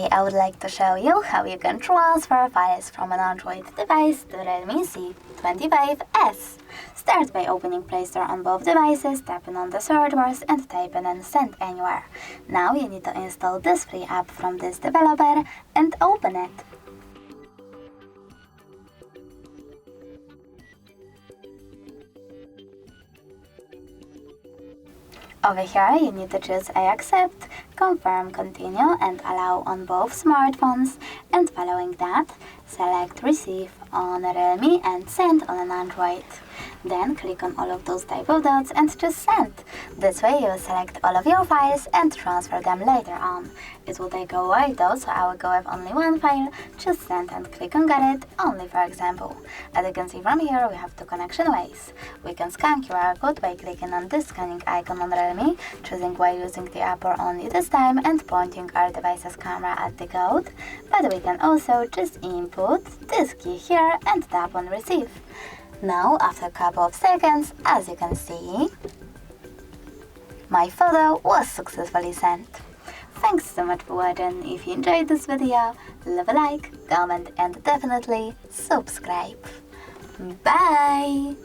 Today I would like to show you how you can transfer files from an Android device to REALME C25s. Start by opening Play Store on both devices, tapping on the search bars and typing in Send Anywhere. Now you need to install this free app from this developer and open it. Over here, you need to choose I accept, confirm, continue, and allow on both smartphones. And following that, select receive on REALME and send on an Android. Then click on all of those type of dots and just send. This way you will select all of your files and transfer them later on. It will take a while though, so I will go with only one file, just send and click on get it, only for example. As you can see from here, we have two connection ways. We can scan QR code by clicking on this scanning icon on REALME, choosing while using the app or only this time and pointing our device's camera at the code. But we can also just input this key here and tap on receive. Now, after a couple of seconds, as you can see, my photo was successfully sent. Thanks so much for watching. If you enjoyed this video, leave a like, comment and definitely subscribe. Bye!